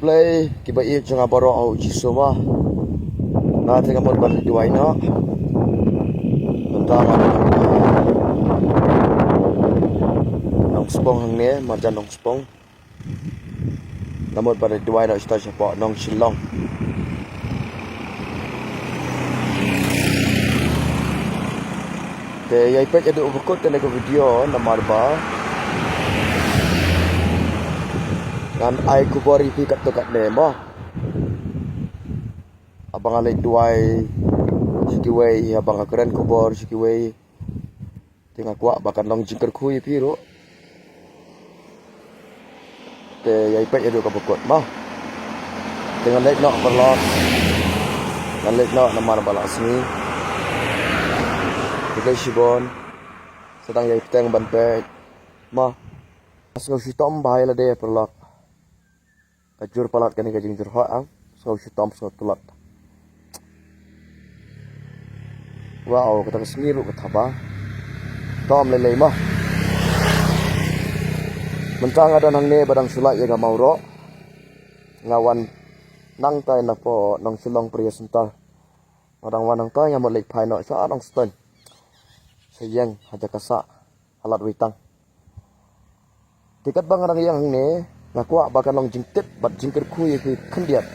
play kiba i janga baro au jisoma na tengah mod bar duai na tentang nong spong hang ne majan nong spong namod bar duai na sta siapa nong Shillong te yai pet ada ubukut tele ko video namar ba ngan ai kubori pi kat tokat ne mo abang alai duai sikiwei abang keren kubor sikiwei tengah kuak bahkan long jingker kui pi ro te yai pet ada ubukut mo tengah lek nok berlok ngan lek nok namar balas ni Tiga Shibon sedang yai petang ban pet ma asal sitom bahaya lah dia perlak kajur palat kan kajing jur ha ang so sitom so tulat wow kata kesmiru kata ba tom lele ma mentang ada nang ne badang sulak ya ga mauro ngawan nang tai na po nang Shillong pria sental badang wanang tai yang molek pai no sa adang stone sayang haja kasa alat witang tiket bang orang yang ni ngaku bakal long jingtip bat jingker kui kui kendiat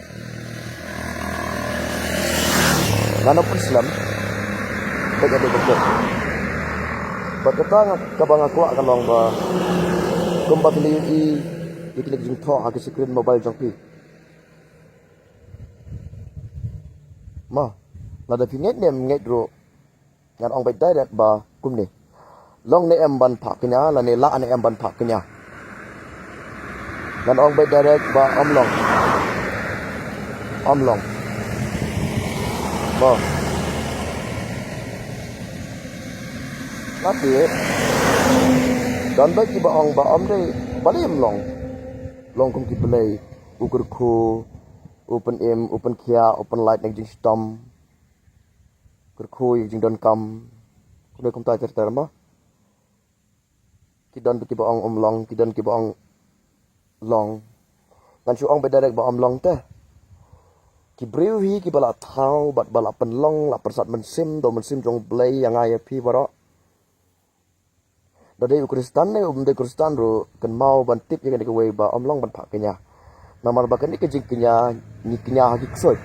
ngano Islam bagi ada betul bat kata kabang aku akan long ba kumbat li diklik jingtho agi screen mobile jongpi ma lada pinget nem nget ro ngan ong bai direct ba kum ni long ne em ban phak kenya la ne la ne em ban phak kenya ngan ong bai direct ba omlong ba lati dan bai ki ba ong ba om dei ba dei long kum ki play ukur khu open aim open kia open light nang jing stom kerkui jing don kam kuda kum ta cerita ma ki don ki ba ong omlong ki don ki ba ong long kan su ong bedarek ba omlong te ki briu hi ki bala thau bat bala penlong la persat mensim do mensim jong blay yang ai pi baro dade ukristan ne de kristan ro kan mau ban tip yang ke wei ba omlong ban phakenya namar ba kan ni ke jing kenya ni kenya ha ki ksoi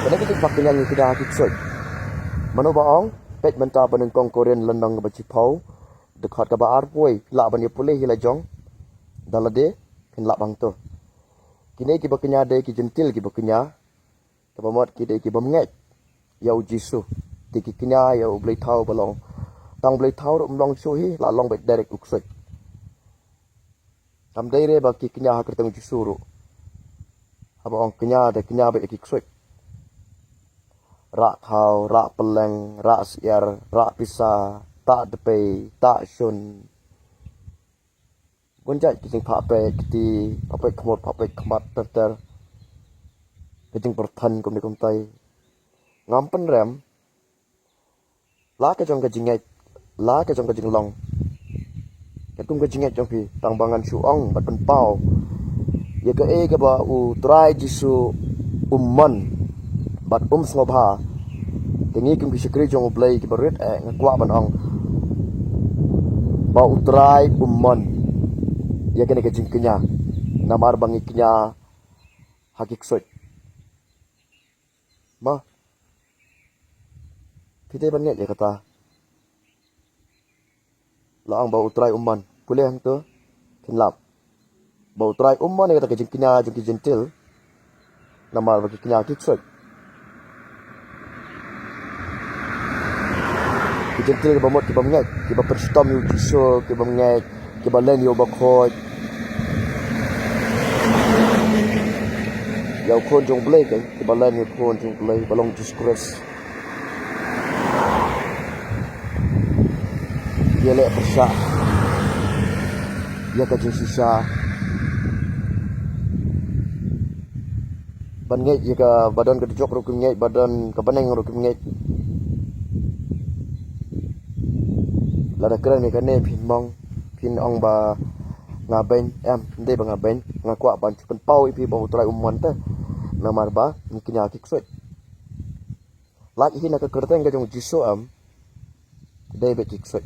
Kena kita pakai yang kita hakik soy. Mano baong pet menta baneng kong Korean lenang baci pau dekat ke baar poi la ban ye pulih hila jong dalade ken la bang to. Kini ki bakenya de ki jentil ki bakenya kebamot ki de ki bamnget yau jisu ti ki kenya yau blai thau balong tang blai thau ro mlong chu hi la long bet direct uk soy. Tam dai re ba ki kenya hakir tang jisu ro. Abang kenya de kenya bet ki soy. Rak thau, rak peleng, rak siar, rak pisa, tak depay, tak shun. Gunjat kising pape kiti, pape kemot ter. Kising pertan kum ni kum tay. Ngampen rem. La ke jong kajinget, la ke jong kajing long. Ketum kajinget jong pi, tangbangan suong bat penpau. Ya ke ke ba u try jisu umman. Bat ngobha tingi kum kisikri jong blay ki barit ngakwa ban ong ba utrai umman ya kene ke jingknya namar bangi kenya hakik soy ma pite ban ya kata la ang ba utrai umman pulih hang to kinlap ba utrai umman ya kata ke jingknya jing gentil namar bagi kenya hakik soy Gentil ke bamot ke bamnget ke ba perstom yu jiso ke bamnget ke balen yo bakhot yau kon jong blay ke balen yo kon jong blay balong disgrace dia lek persah dia ka jing sisa ban nget ye ka badan ka dijok ro ke nget badan ka baneng ro ke nget lada keren ni kan ne pin ong ba ngaben ndai ba ngaben ngakwa ban chupen pau ipi ba utrai umman te namar ba mungkin ya kiksoi lagi hina ka kerteng ga jong jiso dai be kiksoi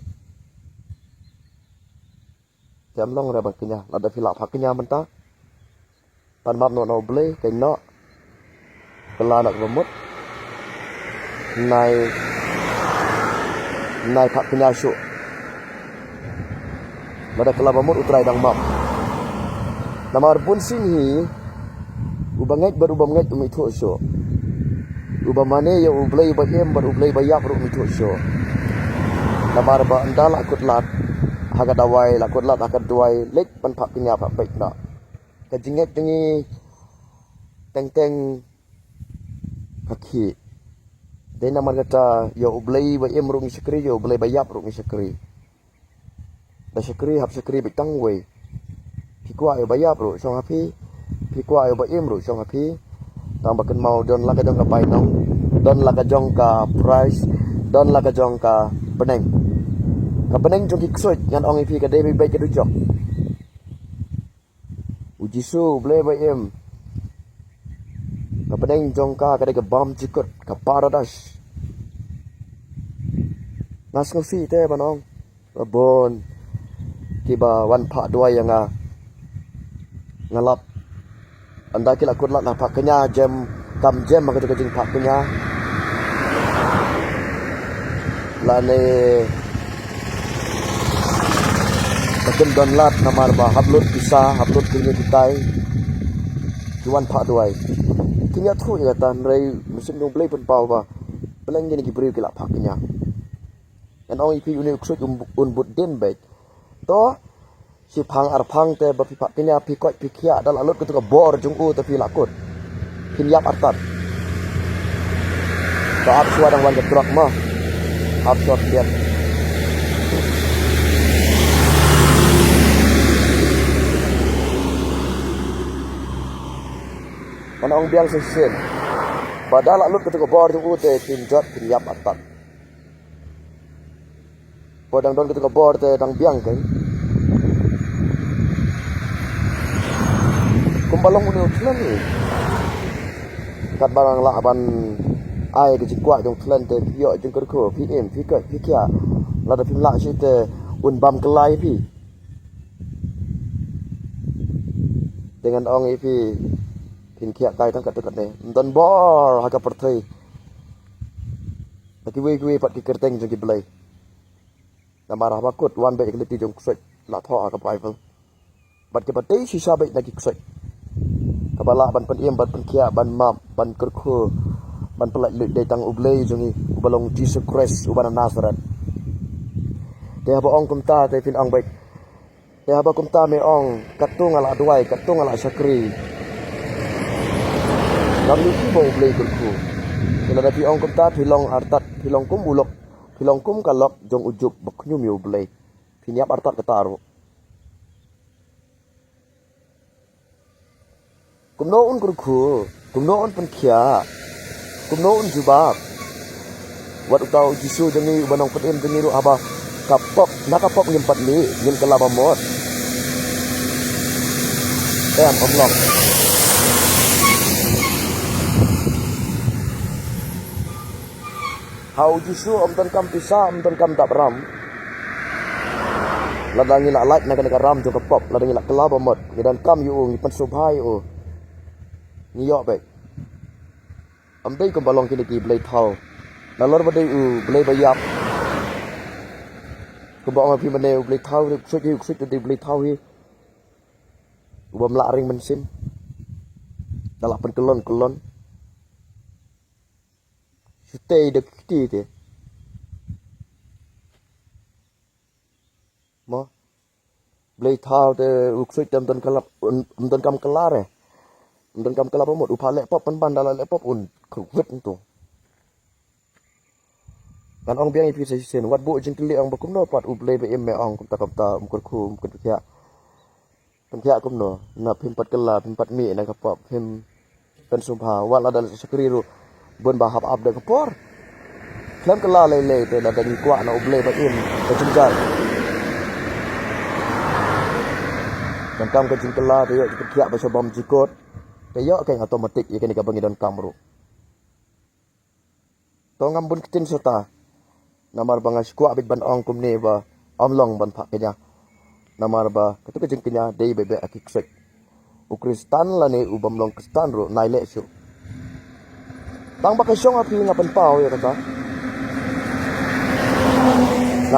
jam long ra ba kinya lada fila phaknya menta pan map no ble kai no kala nak remut nai phaknya shu lada kala bamut utrai dang map namar pun sini ubangai baru ubangai umi thu shu ubamane ya ublai ba em baru ublai ba yak umi thu shu namar ba andala kut lat haga dawai lakut lat haga dawai lek pan phaknya phak baik na kajinget tingi teng kaki dai namar kata ya ublai ba em umi sekri ya ublai ba yak umi sekri da sekri hap sekri bitang wei pikwa ya ba yak ru song hapi pikwa ya ba em ru song hapi tang baken mau don la ka jong ka pai nong don la ka jong ka price don la ka jong ka peneng ka peneng jong kiksoi ngan ong ipi ka dei bai ka du jok uji su ble ba em ka peneng jong ka dei ka bam chikot ka paradise nas ngosi te banong bon kiba wan pha dua yang ngalap anda kila kudlat lah paknya jam kam jam maka kejing paknya lane bagen donlat namar ba hablut bisa hablut kini kitai tuan pak duai kinya thu ya tan rei musim dong play pun pau ba peleng ni gibri kila paknya and ong ipi uni uksut bud den baik to si phang ar phang te ba pi paknya pi koi pi khia dal alut ku ka bor jung u te pi lakut kin yap artat to ap suadang wan jetrak ma ap shot liat mana ong biang sesen badal alut ku ka bor jung u te kin jot kin yap artat podang don ku ka bor te dang biang kai kumbalong uni utlan ni kat barang la ban ai ke jingkwa jong tlan te pio jing kerko pm fikat fikia la da pim la shi te un bam kelai pi dengan ong ipi pin kia kai tang kat ne don bor haga perthai taki we pat ki kerteng jong ki blai namara bakut wan be kliti jong ksoi la tho ka bible bat ke patei sisa be na ki ksoi kabala ban pen iem ban pen kia ban map ban kerku ban pelak lut datang ublei jongi ubalong Jesus Christ ubana Nazaret te ba ong kumta te pin ong baik te ba kumta me ong katung ala duai katung ala sakri lam ni bo ublei kerku kena da pi ong kumta pilong artat pilong kum ulok pilong kum kalok jong ujuk baknyum yu ublei piniap artat kataru kumnoon kurku kumnoon penkia kumnoon jubak wat utau jisu jengi banong petim jengi ru aba kapop nakapop ngimpat ni ngin kelaba mot omlong hau jisu ton kam pisa ton kam tak ram ladangi nak light nak ram jo kapop ladangi nak kelaba mot ngidan kam yu ngipan subhai o niyok baik amdai ko balong kini ki blai thau nalor badai u blai bayap ko bang api mane u blai thau suk di blai thau hi ubam la ring mensin dalak pen kelon stay de kiti te mo blai thau te uksuk tam ton kalap ton kam kelare dan kam kelapa mot upah laptop pan dalam laptop un kruwet tu kan ong biang ipi sen wat bu jing kli ong bakum no pat uble be em me ong kum ta umkur khum kum kya penkia kum no na pim pat kala pim pat mi na kapap pim pen subha wala dal sakri ru bon bahap ab da kapor klam kala le te da dang kwa na uble ba em te jingjar dan kam ke jingkela te yo dikia ba sobam jikot te yo ke otomatik ye ke ni ka bangi don kamru to ngambun kitin sota namar bangas ku abit ban ong kum ne ba omlong ban phak kenya namar ba ketu ke jingkenya dei bebe akiksek ukristan la ne ubam long kristan ro naile su tang ba ka syong api ngapan pau ya kata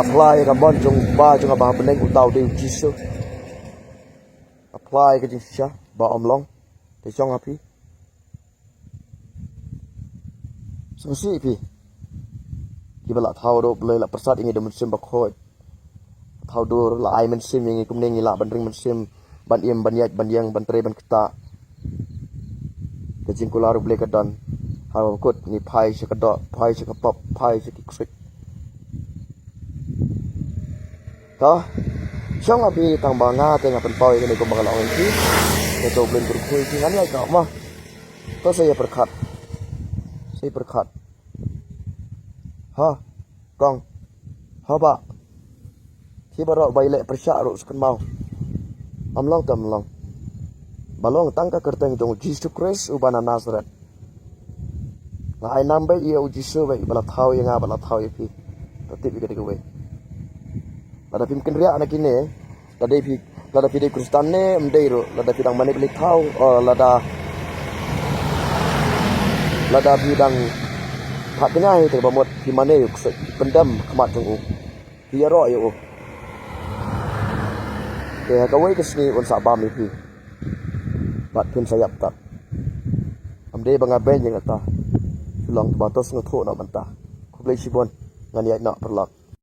apply ka bon jong ba jong ba beneng utau de jisu apply ke jing sha ba omlong te syong api sungsi pi kibala thau do ble la persat ingi de musim bakhoi thau do la ai men sim ingi kumne ngi la ban ring men sim ban iem ban yat ban yang ban tre ban kita ke jing kula ru ble ka dan haw kut ni phai se ka do phai se ka pop phai se ki ksik ta syong api tang ba nga te ngapan pau ini ko bakal awin ki ke to blen berkhui ki ngan ai ka ma to saya berkat ha kong ha ba ki baro bai le persya ru skan mau amlong tam long balong tangka kerteng jong Jesus Christ ubana Nazareth la ai nambe ye u Jesus bai bala thau ye nga bala thau ye pi tatip ge de we lada pim kenria anak ini lada pi de Kristen ne mdei ro lada pidang mane beli thau lada bidang hak kenya itu bamot di mana yuk pendam kemat jong dia ro yo ya kawai kesni on sabam ipi bat pun sayap tak amde bangaben yang kata sulang batos ngotho na bantah ku blai sibon ngan ya nak perlak